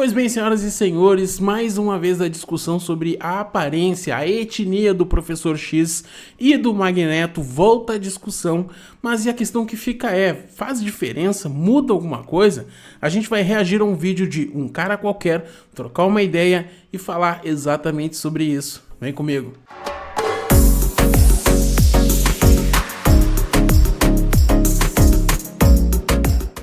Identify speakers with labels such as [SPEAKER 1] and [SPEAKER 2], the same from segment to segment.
[SPEAKER 1] Pois bem, senhoras e senhores, mais uma vez a discussão sobre a aparência, a etnia do Professor X e do Magneto volta à discussão, mas e a questão que fica é, faz diferença? Muda alguma coisa? A gente vai reagir a um vídeo de um cara qualquer, trocar uma ideia e falar exatamente sobre isso. Vem comigo.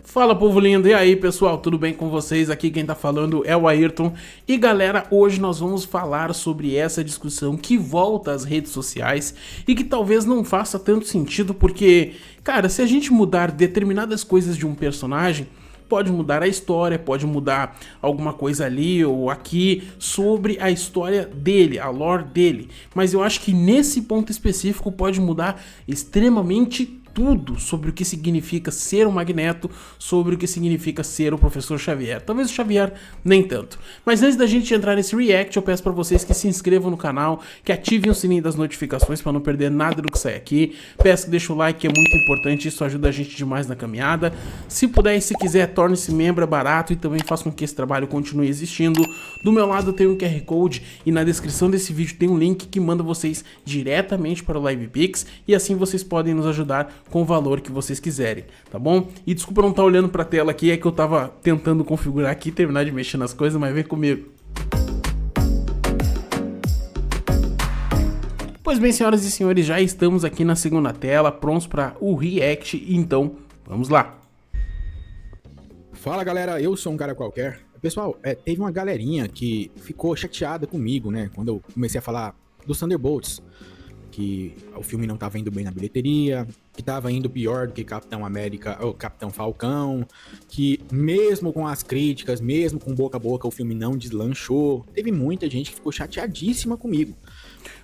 [SPEAKER 1] Fala, povo lindo, e aí pessoal, tudo bem com vocês? Aqui quem tá falando é o Ayrton. E galera, hoje nós vamos falar sobre essa discussão que volta às redes sociais e que talvez não faça tanto sentido porque, cara, se a gente mudar determinadas coisas de um personagem, pode mudar a história, pode mudar alguma coisa ali ou aqui sobre a história dele, a lore dele. Mas eu acho que nesse ponto específico pode mudar extremamente tudo sobre o que significa ser o Magneto, sobre o que significa ser o Professor Xavier. Talvez o Xavier nem tanto. Mas antes da gente entrar nesse react, eu peço para vocês que se inscrevam no canal, que ativem o sininho das notificações para não perder nada do que sai aqui. Peço que deixe o like, que é muito importante, isso ajuda a gente demais na caminhada. Se puder e se quiser, torne-se membro, é barato e também faça com que esse trabalho continue existindo. Do meu lado tem um QR Code e na descrição desse vídeo tem um link que manda vocês diretamente para o LivePix e assim vocês podem nos ajudar com o valor que vocês quiserem, tá bom? E desculpa não estar olhando pra tela aqui, é que eu tava tentando configurar aqui, terminar de mexer nas coisas, mas vem comigo. Pois bem, senhoras e senhores, já estamos aqui na segunda tela, prontos para o react, então vamos lá.
[SPEAKER 2] Fala galera, eu sou um cara qualquer. Pessoal, teve uma galerinha que ficou chateada comigo, né? Quando eu comecei a falar dos Thunderbolts, que o filme não tava indo bem na bilheteria, que tava indo pior do que Capitão América ou Capitão Falcão, que mesmo com as críticas, mesmo com boca a boca, o filme não deslanchou. Teve muita gente que ficou chateadíssima comigo.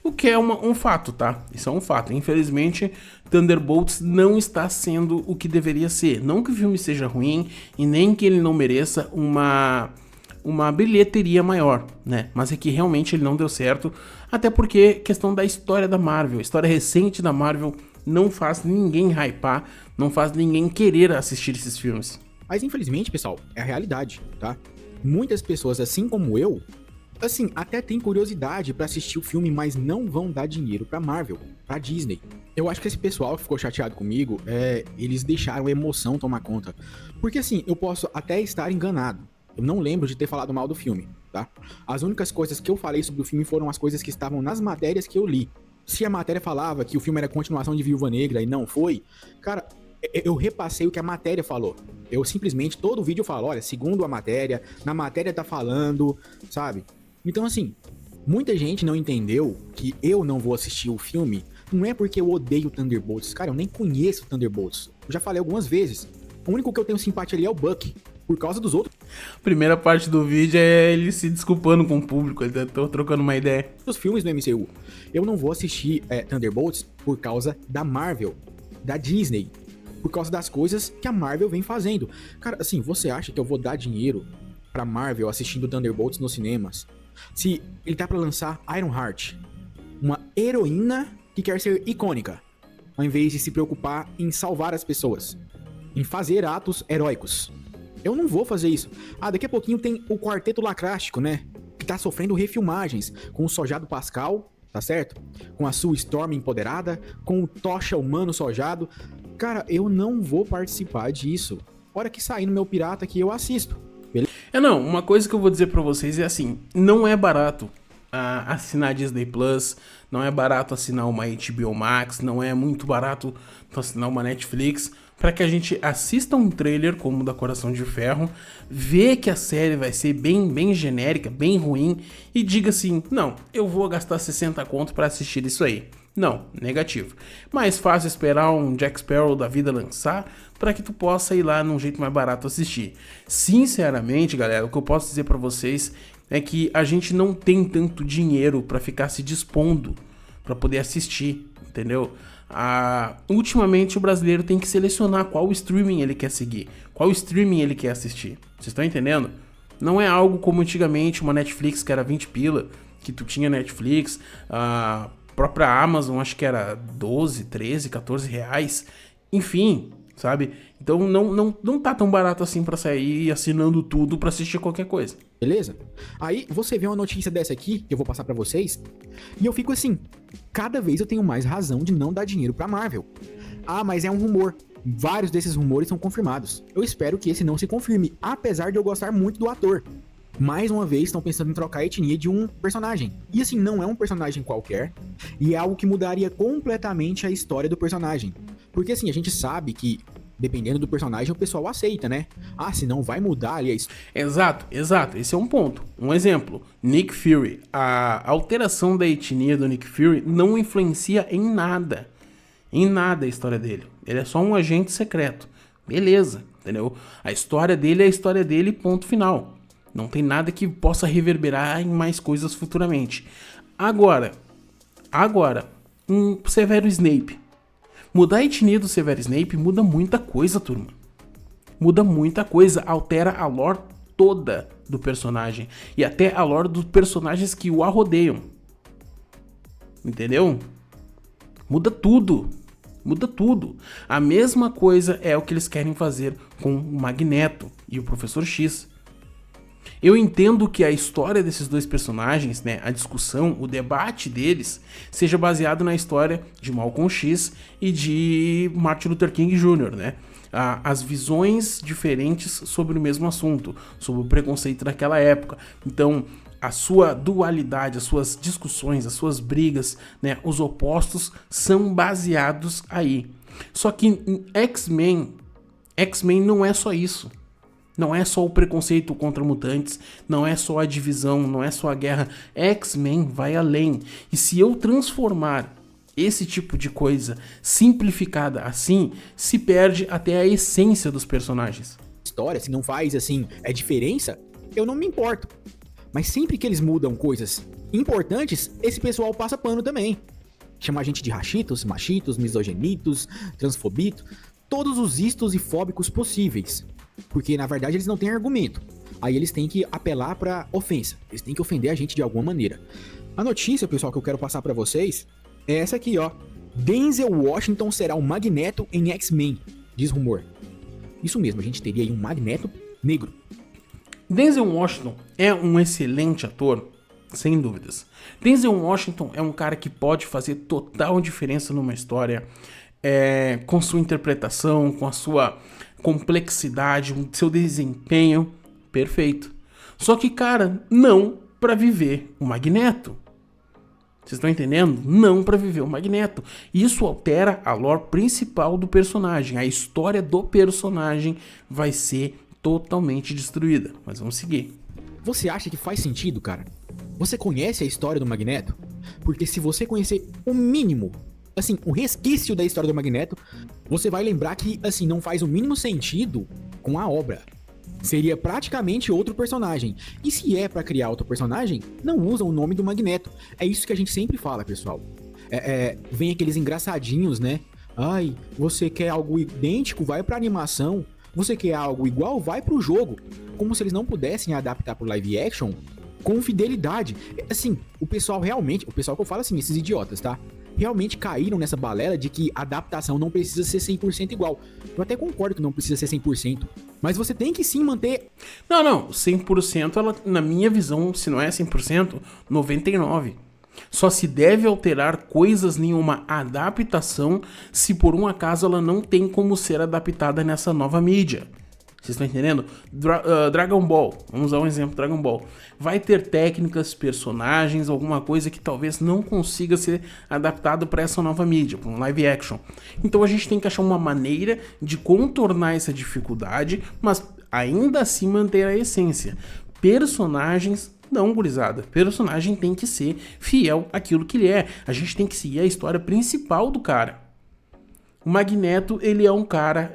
[SPEAKER 1] O que é um fato, tá? Isso é um fato. Infelizmente, Thunderbolts não está sendo o que deveria ser. Não que o filme seja ruim e nem que ele não mereça uma bilheteria maior, né? Mas é que realmente ele não deu certo, até porque questão da história da Marvel, a história recente da Marvel não faz ninguém hypar, não faz ninguém querer assistir esses filmes.
[SPEAKER 2] Mas infelizmente, pessoal, é a realidade, tá? Muitas pessoas, assim como eu, assim, até tem curiosidade pra assistir o filme, mas não vão dar dinheiro pra Marvel, pra Disney. Eu acho que esse pessoal que ficou chateado comigo, eles deixaram a emoção tomar conta. Porque assim, eu posso até estar enganado. Eu não lembro de ter falado mal do filme, tá? As únicas coisas que eu falei sobre o filme foram as coisas que estavam nas matérias que eu li. Se a matéria falava que o filme era continuação de Viúva Negra e não foi, cara, eu repassei o que a matéria falou. Eu simplesmente, todo vídeo eu falo, olha, segundo a matéria, na matéria tá falando, sabe? Então assim, muita gente não entendeu que eu não vou assistir o filme, não é porque eu odeio Thunderbolts, cara, eu nem conheço Thunderbolts. Eu já falei algumas vezes, o único que eu tenho simpatia ali é o Bucky. Por causa dos outros.
[SPEAKER 1] Primeira parte do vídeo é ele se desculpando com o público, ele tá trocando uma ideia.
[SPEAKER 2] Os filmes do MCU. Eu não vou assistir Thunderbolts por causa da Marvel, da Disney, por causa das coisas que a Marvel vem fazendo. Cara, assim, você acha que eu vou dar dinheiro pra Marvel assistindo Thunderbolts nos cinemas? Se ele tá pra lançar Ironheart, uma heroína que quer ser icônica, ao invés de se preocupar em salvar as pessoas, em fazer atos heróicos. Eu não vou fazer isso. Daqui a pouquinho tem o Quarteto Lacrástico, né? Que tá sofrendo refilmagens com o Sojado Pascal, tá certo? Com a Sue Storm empoderada, com o Tocha Humano Sojado. Cara, eu não vou participar disso. Hora que sair no meu pirata aqui, eu assisto. Beleza?
[SPEAKER 1] Não, uma coisa que eu vou dizer pra vocês é assim, não é barato assinar Disney Plus, não é barato assinar uma HBO Max, não é muito barato assinar uma Netflix, para que a gente assista um trailer como o da Coração de Ferro, vê que a série vai ser bem genérica, bem ruim, e diga assim, não, eu vou gastar 60 conto para assistir isso aí. Não, negativo. Mais fácil esperar um Jack Sparrow da vida lançar, para que tu possa ir lá num jeito mais barato assistir. Sinceramente, galera, o que eu posso dizer para vocês é que a gente não tem tanto dinheiro para ficar se dispondo para poder assistir, entendeu? Ultimamente o brasileiro tem que selecionar qual streaming ele quer seguir, qual streaming ele quer assistir. Vocês estão entendendo? Não é algo como antigamente uma Netflix que era 20 pila, que tu tinha Netflix, a própria Amazon acho que era 12, 13, 14 reais, enfim, sabe? Então não tá tão barato assim pra sair assinando tudo pra assistir qualquer coisa.
[SPEAKER 2] Beleza? Aí você vê uma notícia dessa aqui, que eu vou passar pra vocês, e eu fico assim, cada vez eu tenho mais razão de não dar dinheiro pra Marvel. Ah, mas é um rumor. Vários desses rumores são confirmados. Eu espero que esse não se confirme, apesar de eu gostar muito do ator. Mais uma vez, estão pensando em trocar a etnia de um personagem. E assim, não é um personagem qualquer, e é algo que mudaria completamente a história do personagem. Porque assim, a gente sabe que, dependendo do personagem, o pessoal aceita, né? Ah, senão vai mudar ali a história.
[SPEAKER 1] Exato. Esse é um ponto. Um exemplo, Nick Fury. A alteração da etnia do Nick Fury não influencia em nada a história dele. Ele é só um agente secreto. Beleza, entendeu? A história dele é a história dele, ponto final. Não tem nada que possa reverberar em mais coisas futuramente. Agora, um Severo Snape. Mudar a etnia do Severo Snape muda muita coisa, turma. Muda muita coisa, altera a lore toda do personagem. E até a lore dos personagens que o arrodeiam. Entendeu? Muda tudo. A mesma coisa é o que eles querem fazer com o Magneto e o Professor X. Eu entendo que a história desses dois personagens, né, a discussão, o debate deles, seja baseado na história de Malcolm X e de Martin Luther King Jr., né? As visões diferentes sobre o mesmo assunto, sobre o preconceito daquela época. Então, a sua dualidade, as suas discussões, as suas brigas, né, os opostos são baseados aí. Só que em X-Men não é só isso. Não é só o preconceito contra mutantes, não é só a divisão, não é só a guerra. X-Men vai além. E se eu transformar esse tipo de coisa simplificada assim, se perde até a essência dos personagens.
[SPEAKER 2] História, se não faz assim, diferença, eu não me importo. Mas sempre que eles mudam coisas importantes, esse pessoal passa pano também. Chama a gente de rachitos, machitos, misogenitos, transfobitos, todos os istos e fóbicos possíveis. Porque, na verdade, eles não têm argumento. Aí eles têm que apelar pra ofensa. Eles têm que ofender a gente de alguma maneira. A notícia, pessoal, que eu quero passar pra vocês é essa aqui, ó. Denzel Washington será o Magneto em X-Men, diz rumor. Isso mesmo, a gente teria aí um Magneto negro.
[SPEAKER 1] Denzel Washington é um excelente ator, sem dúvidas. Denzel Washington é um cara que pode fazer total diferença numa história, com sua interpretação, com a sua complexidade, o seu desempenho perfeito. Só que, cara, não pra viver o Magneto. Vocês estão entendendo? Não pra viver o Magneto. Isso altera a lore principal do personagem. A história do personagem vai ser totalmente destruída. Mas vamos seguir.
[SPEAKER 2] Você acha que faz sentido, cara? Você conhece a história do Magneto? Porque se você conhecer o mínimo, assim, um resquício da história do Magneto, você vai lembrar que, assim, não faz o mínimo sentido com a obra. Seria praticamente outro personagem. E se é pra criar outro personagem, não usa o nome do Magneto. É isso que a gente sempre fala, pessoal. Vem aqueles engraçadinhos, né? Ai, você quer algo idêntico? Vai pra animação. Você quer algo igual? Vai pro jogo. Como se eles não pudessem adaptar pro live action com fidelidade. Assim, o pessoal que eu falo assim, esses idiotas, tá? Realmente caíram nessa balela de que a adaptação não precisa ser 100% igual. Eu até concordo que não precisa ser 100%, mas você tem que sim manter...
[SPEAKER 1] Não, 100% ela, na minha visão, se não é 100%, 99%. Só se deve alterar coisas em uma adaptação se por um acaso ela não tem como ser adaptada nessa nova mídia. Vocês estão entendendo? Dragon Ball, vamos usar um exemplo, Dragon Ball. Vai ter técnicas, personagens, alguma coisa que talvez não consiga ser adaptado para essa nova mídia, para um live action. Então a gente tem que achar uma maneira de contornar essa dificuldade, mas ainda assim manter a essência. Personagens, não, gurizada. Personagem tem que ser fiel àquilo que ele é. A gente tem que seguir a história principal do cara. O Magneto, ele é um cara,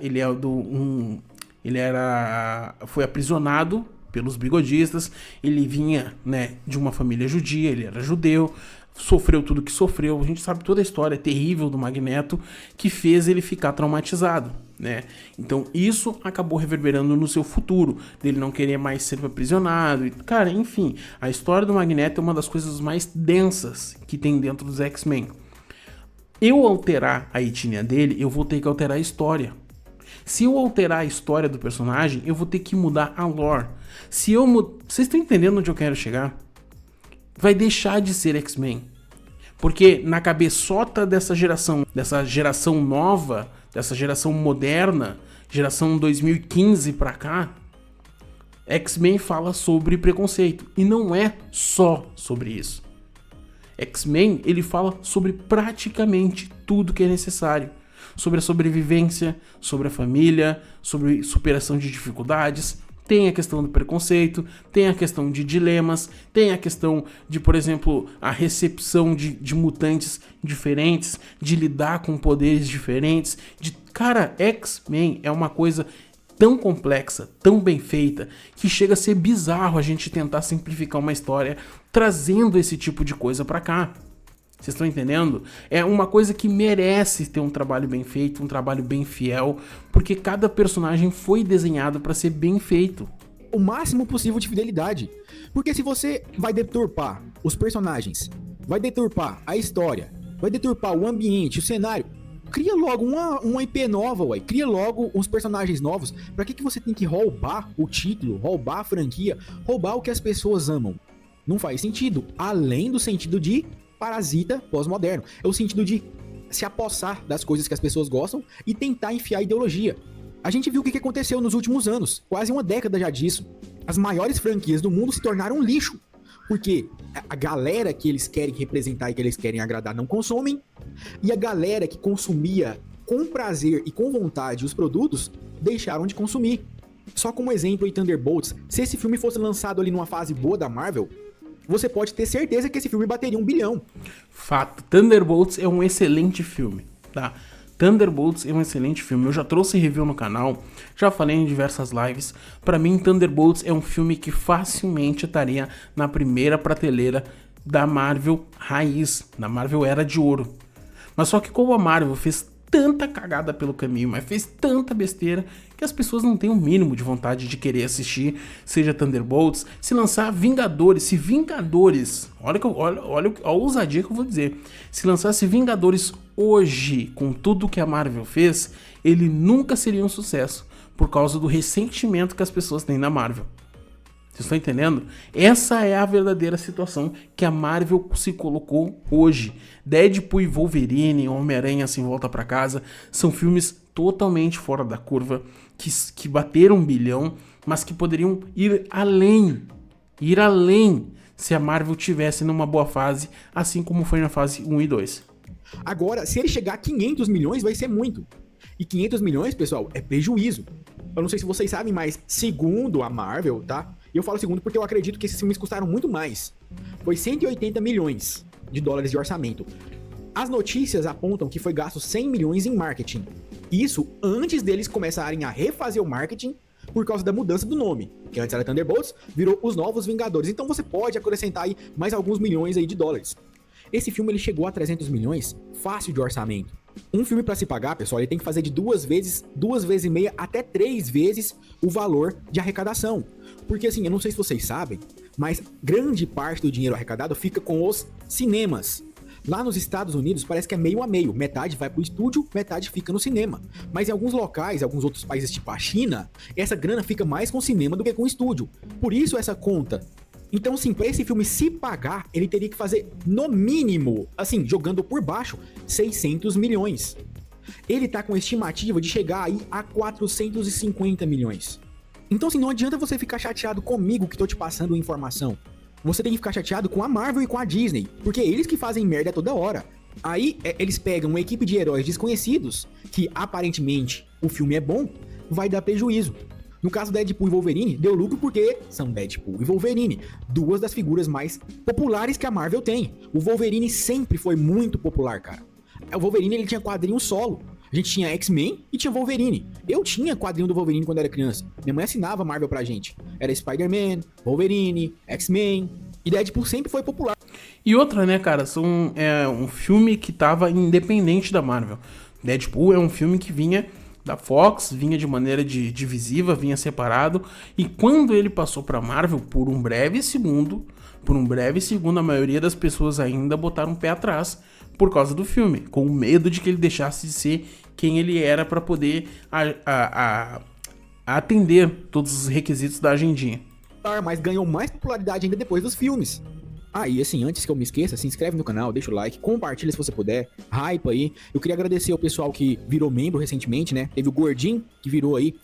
[SPEAKER 1] foi aprisionado pelos bigodistas, ele vinha, né, de uma família judia, ele era judeu, sofreu tudo que sofreu, a gente sabe toda a história terrível do Magneto que fez ele ficar traumatizado, né? Então isso acabou reverberando no seu futuro, dele não querer mais ser aprisionado, cara, enfim, a história do Magneto é uma das coisas mais densas que tem dentro dos X-Men. Eu alterar a etnia dele, eu vou ter que alterar a história. Se eu alterar a história do personagem, eu vou ter que mudar a lore. Vocês estão entendendo onde eu quero chegar? Vai deixar de ser X-Men. Porque na cabeçota dessa geração nova, dessa geração moderna, geração 2015 pra cá, X-Men fala sobre preconceito. E não é só sobre isso. X-Men, ele fala sobre praticamente tudo que é necessário. Sobre a sobrevivência, sobre a família, sobre superação de dificuldades. Tem a questão do preconceito, tem a questão de dilemas, tem a questão de, por exemplo, a recepção de mutantes diferentes, de lidar com poderes diferentes. Cara, X-Men é uma coisa tão complexa, tão bem feita, que chega a ser bizarro a gente tentar simplificar uma história trazendo esse tipo de coisa pra cá. Vocês estão entendendo? É uma coisa que merece ter um trabalho bem feito, um trabalho bem fiel, porque cada personagem foi desenhado para ser bem feito.
[SPEAKER 2] O máximo possível de fidelidade. Porque se você vai deturpar os personagens, vai deturpar a história, vai deturpar o ambiente, o cenário, cria logo uma IP nova, ué. Cria logo uns personagens novos. Pra que você tem que roubar o título, roubar a franquia, roubar o que as pessoas amam? Não faz sentido. Além do sentido de parasita pós-moderno. É o sentido de se apossar das coisas que as pessoas gostam e tentar enfiar ideologia. A gente viu o que aconteceu nos últimos anos, quase uma década já disso. As maiores franquias do mundo se tornaram um lixo, porque a galera que eles querem representar e que eles querem agradar não consomem, e a galera que consumia com prazer e com vontade os produtos deixaram de consumir. Só como exemplo aí, Thunderbolts, se esse filme fosse lançado ali numa fase boa da Marvel, você pode ter certeza que esse filme bateria 1 bilhão.
[SPEAKER 1] Fato, Thunderbolts é um excelente filme, tá? Thunderbolts é um excelente filme, eu já trouxe review no canal, já falei em diversas lives. Pra mim, Thunderbolts é um filme que facilmente estaria na primeira prateleira da Marvel raiz, da Marvel Era de Ouro. Mas só que como a Marvel fez tanta cagada pelo caminho, mas fez tanta besteira, que as pessoas não têm o mínimo de vontade de querer assistir, seja Thunderbolts, se lançar Vingadores, se Vingadores, olha a ousadia que eu vou dizer, se lançasse Vingadores hoje, com tudo que a Marvel fez, ele nunca seria um sucesso, por causa do ressentimento que as pessoas têm na Marvel. Vocês estão entendendo? Essa é a verdadeira situação que a Marvel se colocou hoje. Deadpool e Wolverine, Homem-Aranha Sem Volta Pra Casa, são filmes totalmente fora da curva, que bateram 1 bilhão, mas que poderiam ir além se a Marvel tivesse numa boa fase, assim como foi na fase 1 e 2.
[SPEAKER 2] Agora, se ele chegar a 500 milhões, vai ser muito. E 500 milhões, pessoal, é prejuízo. Eu não sei se vocês sabem, mas segundo a Marvel, tá? E eu falo segundo porque eu acredito que esses filmes custaram muito mais. Foi 180 milhões de dólares de orçamento. As notícias apontam que foi gasto 100 milhões em marketing. Isso antes deles começarem a refazer o marketing por causa da mudança do nome. Que antes era Thunderbolts, virou os Novos Vingadores. Então você pode acrescentar aí mais alguns milhões aí de dólares. Esse filme ele chegou a 300 milhões fácil de orçamento. Um filme para se pagar, pessoal, ele tem que fazer de 2 vezes e meia até 3 vezes o valor de arrecadação. Porque assim, eu não sei se vocês sabem, mas grande parte do dinheiro arrecadado fica com os cinemas. Lá nos Estados Unidos parece que é meio a meio, metade vai pro estúdio, metade fica no cinema. Mas em alguns locais, alguns outros países tipo a China, essa grana fica mais com o cinema do que com o estúdio. Por isso essa conta. Então, assim, pra esse filme se pagar, ele teria que fazer, no mínimo, assim, jogando por baixo, 600 milhões. Ele tá com a estimativa de chegar aí a 450 milhões. Então, assim, não adianta você ficar chateado comigo que tô te passando informação. Você tem que ficar chateado com a Marvel e com a Disney, porque eles que fazem merda toda hora. Aí, eles pegam uma equipe de heróis desconhecidos, que aparentemente o filme é bom, vai dar prejuízo. No caso Deadpool e Wolverine, deu lucro porque são Deadpool e Wolverine, 2 das figuras mais populares que a Marvel tem. O Wolverine sempre foi muito popular, cara. O Wolverine ele tinha quadrinho solo. A gente tinha X-Men e tinha Wolverine. Eu tinha quadrinho do Wolverine quando era criança. Minha mãe assinava Marvel pra gente. Era Spider-Man, Wolverine, X-Men. E Deadpool sempre foi popular.
[SPEAKER 1] E outra, né, cara, um filme que tava independente da Marvel. Deadpool é um filme que vinha da Fox, vinha de maneira divisiva, vinha separado, e quando ele passou pra Marvel, por um breve segundo, a maioria das pessoas ainda botaram um pé atrás por causa do filme, com medo de que ele deixasse de ser quem ele era para poder atender todos os requisitos da agendinha.
[SPEAKER 2] Mas ganhou mais popularidade ainda depois dos filmes. E assim, antes que eu me esqueça, se inscreve no canal, deixa o like, compartilha se você puder, hype aí. Eu queria agradecer ao pessoal que virou membro recentemente, né? Teve o Gordinho, que virou aí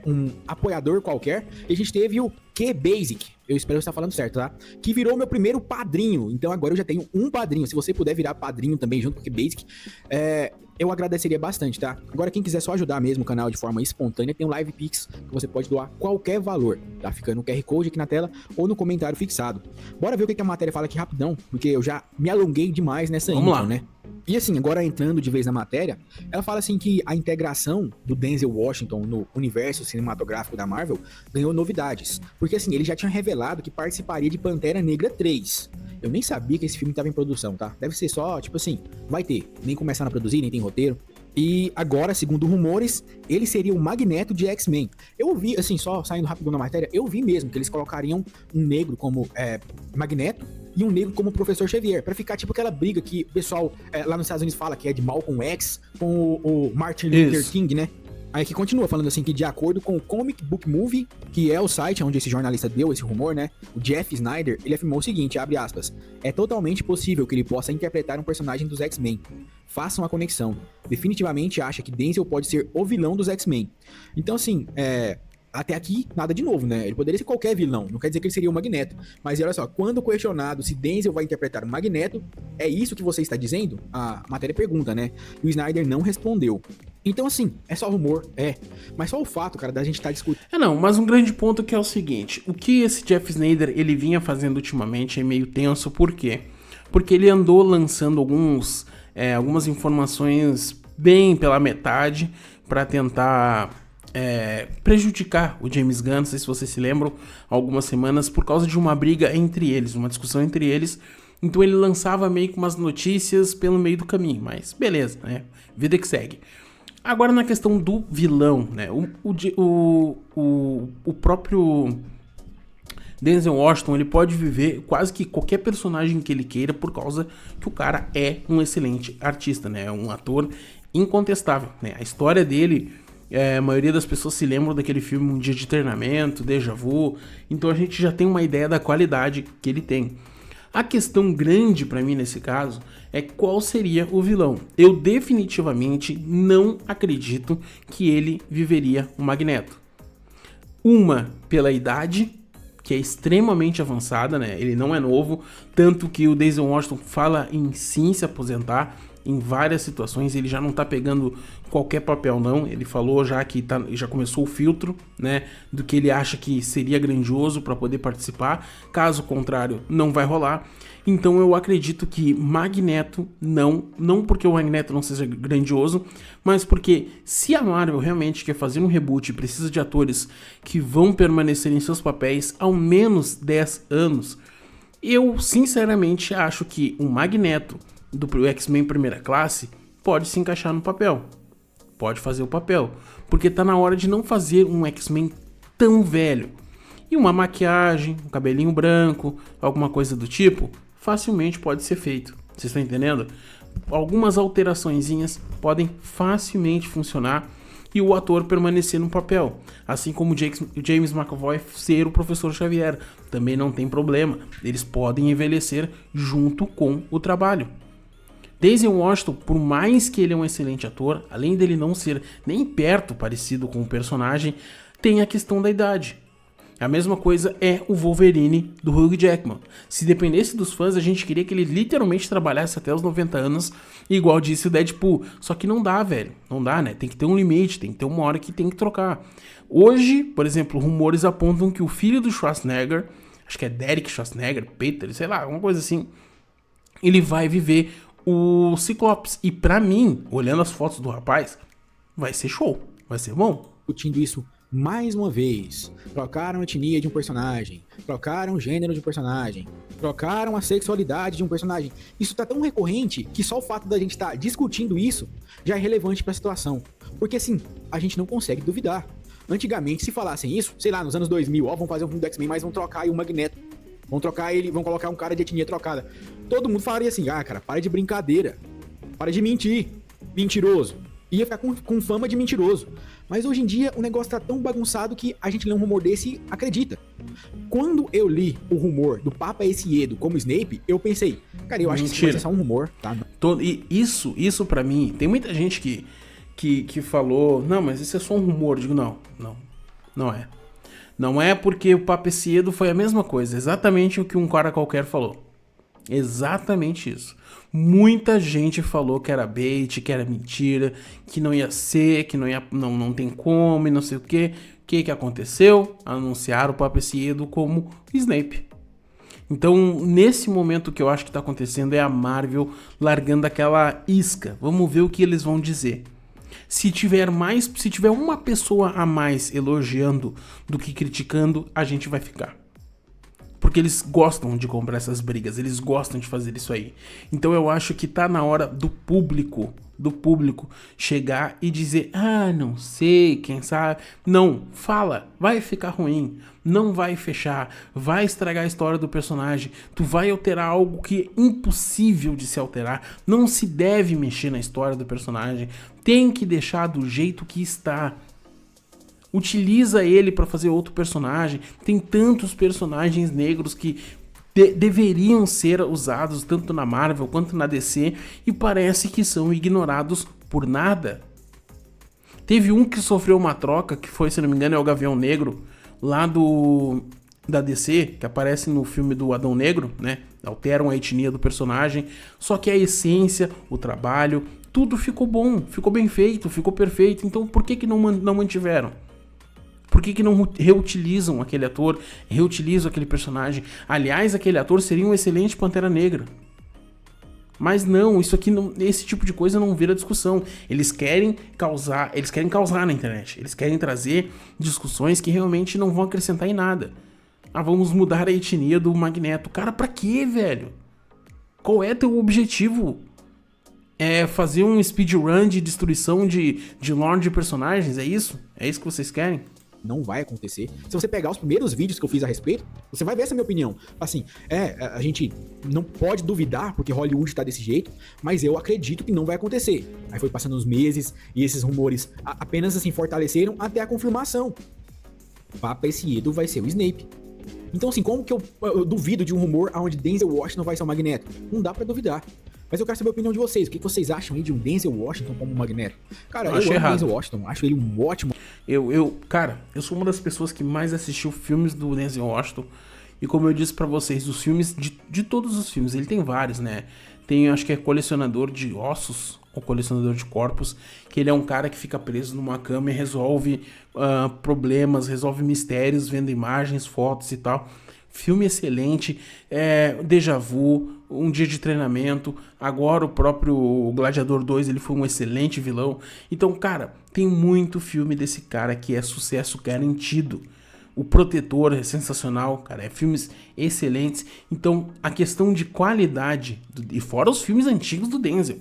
[SPEAKER 2] um apoiador qualquer. E a gente teve o Q-Basic, eu espero estar falando certo, tá? Que virou meu primeiro padrinho. Então agora eu já tenho um padrinho. Se você puder virar padrinho também junto com o Q-Basic, eu agradeceria bastante, tá? Agora, quem quiser só ajudar mesmo o canal de forma espontânea, tem um Live Pix, que você pode doar qualquer valor, tá? Fica no QR Code aqui na tela ou no comentário fixado. Bora ver o que a matéria fala aqui rapidão, porque eu já me alonguei demais nessa intro, né? E assim, agora entrando de vez na matéria, ela fala assim que a integração do Denzel Washington no universo cinematográfico da Marvel ganhou novidades. Porque assim, ele já tinha revelado que participaria de Pantera Negra 3. Eu nem sabia que esse filme estava em produção, tá? Deve ser só, tipo assim, vai ter. Nem começaram a produzir, nem tem roteiro. E agora, segundo rumores, ele seria o Magneto de X-Men. Eu ouvi, assim, só saindo rápido na matéria, eu vi mesmo que eles colocariam um negro como Magneto e um negro como Professor Xavier, pra ficar tipo aquela briga que o pessoal lá nos Estados Unidos fala que é de Malcolm X com o Martin Luther King, né? Aí que continua falando assim que de acordo com o Comic Book Movie, que é o site onde esse jornalista deu esse rumor, né? O Jeff Snyder, ele afirmou o seguinte, abre aspas, é totalmente possível que ele possa interpretar um personagem dos X-Men. Façam a conexão. Definitivamente acha que Denzel pode ser o vilão dos X-Men. Então assim, até aqui, nada de novo, né? Ele poderia ser qualquer vilão, não quer dizer que ele seria o Magneto. Mas olha só, quando questionado se Denzel vai interpretar o Magneto, é isso que você está dizendo? A matéria pergunta, né? E o Snyder não respondeu. Então assim, é só rumor, mas só o fato, cara, da gente estar discutindo.
[SPEAKER 1] Mas um grande ponto que é o seguinte, o que esse Jeff Snyder, ele vinha fazendo ultimamente é meio tenso, por quê? Porque ele andou lançando algumas informações bem pela metade pra tentar prejudicar o James Gunn, não sei se vocês se lembram, algumas semanas, por causa de uma briga entre eles, uma discussão entre eles. Então ele lançava meio que umas notícias pelo meio do caminho, mas beleza, né? Vida que segue. Agora na questão do vilão, né? O próprio Denzel Washington, ele pode viver quase que qualquer personagem que ele queira por causa que o cara é um excelente artista, né? É um ator incontestável, né? A história dele, a maioria das pessoas se lembram daquele filme Um Dia de Treinamento, Déjà Vu, então a gente já tem uma ideia da qualidade que ele tem. A questão grande pra mim nesse caso é qual seria o vilão. Eu definitivamente não acredito que ele viveria o Magneto. Uma, pela idade, que é extremamente avançada, né? Ele não é novo, tanto que o Denzel Washington fala em sim se aposentar em várias situações, ele já não tá pegando qualquer papel não, ele falou já que já começou o filtro, né, do que ele acha que seria grandioso para poder participar, caso contrário não vai rolar. Então eu acredito que Magneto não porque o Magneto não seja grandioso, mas porque se a Marvel realmente quer fazer um reboot e precisa de atores que vão permanecer em seus papéis ao menos 10 anos, eu sinceramente acho que o Magneto do X-Men Primeira Classe pode se encaixar no papel, pode fazer o papel, porque tá na hora de não fazer um X-Men tão velho, e uma maquiagem, um cabelinho branco, alguma coisa do tipo, facilmente pode ser feito, vocês estão entendendo? Algumas alteraçõezinhas podem facilmente funcionar e o ator permanecer no papel, assim como o James McAvoy ser o Professor Xavier, também não tem problema, eles podem envelhecer junto com o trabalho. Denzel Washington, por mais que ele é um excelente ator, além dele não ser nem perto parecido com o personagem, tem a questão da idade. A mesma coisa é o Wolverine do Hugh Jackman. Se dependesse dos fãs, a gente queria que ele literalmente trabalhasse até os 90 anos, igual disse o Deadpool. Só que não dá, velho. Não dá, né? Tem que ter um limite, tem que ter uma hora que tem que trocar. Hoje, por exemplo, rumores apontam que o filho do Schwarzenegger, acho que é Derek Schwarzenegger, Peter, sei lá, alguma coisa assim, ele vai viver o Ciclopes. E pra mim, olhando as fotos do rapaz, vai ser show, vai ser bom.
[SPEAKER 2] Discutindo isso mais uma vez. Trocaram a etnia de um personagem, trocaram o gênero de um personagem, trocaram a sexualidade de um personagem. Isso tá tão recorrente que só o fato da gente estar discutindo isso já é relevante pra situação. Porque assim, a gente não consegue duvidar. Antigamente, se falassem isso, sei lá, nos anos 2000, vão fazer um filme do X-Men, mas vão trocar aí o Magneto. Vão trocar ele, vão colocar um cara de etnia trocada. Todo mundo falaria assim, cara, para de brincadeira. Para de mentir. Mentiroso. ia ficar com fama de mentiroso. Mas hoje em dia o negócio tá tão bagunçado que a gente lê um rumor desse e acredita. Quando eu li o rumor do Papa Essiedo como Snape, eu pensei, cara, eu acho que isso vai ser só um rumor, tá?
[SPEAKER 1] E isso pra mim, tem muita gente que falou, não, mas isso é só um rumor. Eu digo, não é. Não é, porque o Papa Essiedo foi a mesma coisa, exatamente o que um cara qualquer falou. Exatamente isso. Muita gente falou que era bait, que era mentira, que não ia ser, que não tem como e não sei o quê. O que aconteceu? Anunciaram o Papa Essiedo como Snape. Então, nesse momento que eu acho que tá acontecendo é a Marvel largando aquela isca. Vamos ver o que eles vão dizer. Se tiver uma pessoa a mais elogiando do que criticando, a gente vai ficar. Porque eles gostam de comprar essas brigas, eles gostam de fazer isso aí. Então eu acho que tá na hora do público chegar e dizer, não sei, quem sabe. Não, fala, vai ficar ruim, não vai fechar, vai estragar a história do personagem, tu vai alterar algo que é impossível de se alterar, não se deve mexer na história do personagem, tem que deixar do jeito que está. Utiliza ele pra fazer outro personagem. Tem tantos personagens negros que deveriam ser usados tanto na Marvel quanto na DC e parece que são ignorados por nada. Teve um que sofreu uma troca, que foi, se não me engano, é o Gavião Negro, lá da DC, que aparece no filme do Adão Negro, né? Alteram a etnia do personagem, só que a essência, o trabalho, tudo ficou bom, ficou bem feito, ficou perfeito. Então por que não mantiveram? Por que não reutilizam aquele ator, reutilizam aquele personagem? Aliás, aquele ator seria um excelente Pantera Negra. Mas não, isso aqui não, esse tipo de coisa não vira discussão. Eles querem causar na internet. Eles querem trazer discussões que realmente não vão acrescentar em nada. Vamos mudar a etnia do Magneto. Cara, pra quê, velho? Qual é teu objetivo? É fazer um speedrun de destruição de lore de personagens? É isso? É isso que vocês querem?
[SPEAKER 2] Não vai acontecer. Se você pegar os primeiros vídeos que eu fiz a respeito, você vai ver essa minha opinião. Assim, a gente não pode duvidar porque Hollywood tá desse jeito, mas eu acredito que não vai acontecer. Aí foi passando os meses e esses rumores apenas assim fortaleceram até a confirmação. Papa Essiedo vai ser o Snape. Então assim, como que eu duvido de um rumor onde Denzel Washington vai ser o Magneto? Não dá pra duvidar. Mas eu quero saber a opinião de vocês. O que vocês acham aí de um Denzel Washington como Magneto? Cara, eu amo o Denzel Washington. Acho ele um ótimo...
[SPEAKER 1] Cara, eu sou uma das pessoas que mais assistiu filmes do Denzel Washington. E como eu disse pra vocês, os filmes, de todos os filmes, ele tem vários, né? Tem, acho que é Colecionador de Ossos, ou Colecionador de Corpos, que ele é um cara que fica preso numa cama e resolve problemas, resolve mistérios, vendo imagens, fotos e tal. Filme excelente, Déjà Vu, Um Dia de Treinamento, agora o próprio Gladiador 2, ele foi um excelente vilão. Então, cara, tem muito filme desse cara que é sucesso garantido. O Protetor é sensacional, cara, é filmes excelentes. Então, a questão de qualidade, e fora os filmes antigos do Denzel,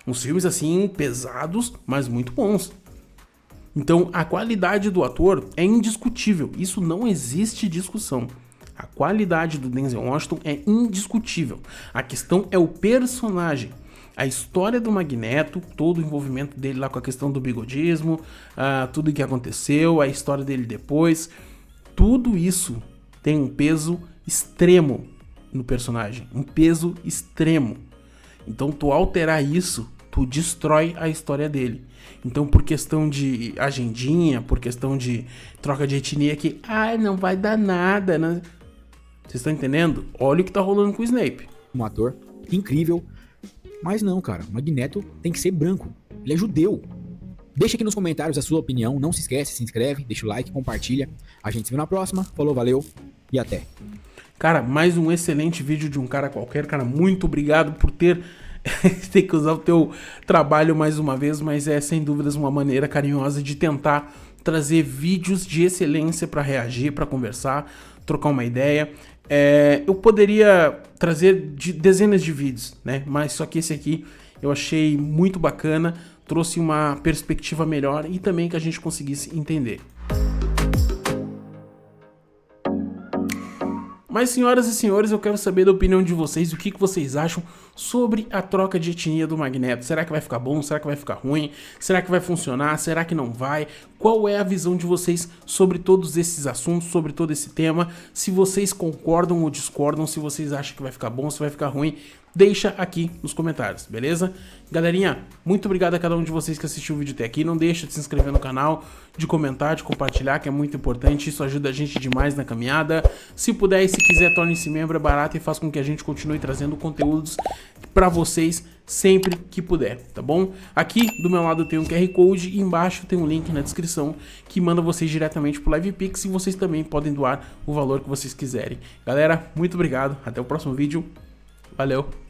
[SPEAKER 1] uns filmes assim, pesados, mas muito bons. Então, a qualidade do ator é indiscutível, isso não existe discussão. A qualidade do Denzel Washington é indiscutível. A questão é o personagem. A história do Magneto, todo o envolvimento dele lá com a questão do bigodismo, tudo o que aconteceu, a história dele depois, tudo isso tem um peso extremo no personagem. Um peso extremo. Então, tu alterar isso, tu destrói a história dele. Então, por questão de agendinha, por questão de troca de etnia que, não vai dar nada, né? Vocês estão entendendo? Olha o que tá rolando com o Snape.
[SPEAKER 2] Um ator incrível. Mas não, cara. O Magneto tem que ser branco. Ele é judeu. Deixa aqui nos comentários a sua opinião. Não se esquece, se inscreve, deixa o like, compartilha. A gente se vê na próxima. Falou, valeu e até.
[SPEAKER 1] Cara, mais um excelente vídeo de um cara qualquer. Cara, muito obrigado por ter que usar o teu trabalho mais uma vez. Mas é, sem dúvidas, uma maneira carinhosa de tentar trazer vídeos de excelência para reagir, para conversar, trocar uma ideia. Eu poderia trazer dezenas de vídeos, né? Mas só que esse aqui eu achei muito bacana, trouxe uma perspectiva melhor e também que a gente conseguisse entender. Mas, senhoras e senhores, eu quero saber da opinião de vocês, o que vocês acham sobre a troca de etnia do Magneto. Será que vai ficar bom? Será que vai ficar ruim? Será que vai funcionar? Será que não vai? Qual é a visão de vocês sobre todos esses assuntos, sobre todo esse tema? Se vocês concordam ou discordam, se vocês acham que vai ficar bom, se vai ficar ruim, deixa aqui nos comentários, beleza? Galerinha, muito obrigado a cada um de vocês que assistiu o vídeo até aqui. Não deixa de se inscrever no canal, de comentar, de compartilhar, que é muito importante. Isso ajuda a gente demais na caminhada. Se puder e se quiser, torne-se membro, é barato e faz com que a gente continue trazendo conteúdos pra vocês sempre que puder, tá bom? Aqui do meu lado tem um QR Code e embaixo tem um link na descrição que manda vocês diretamente pro LivePix, e vocês também podem doar o valor que vocês quiserem. Galera, muito obrigado, até o próximo vídeo. Valeu!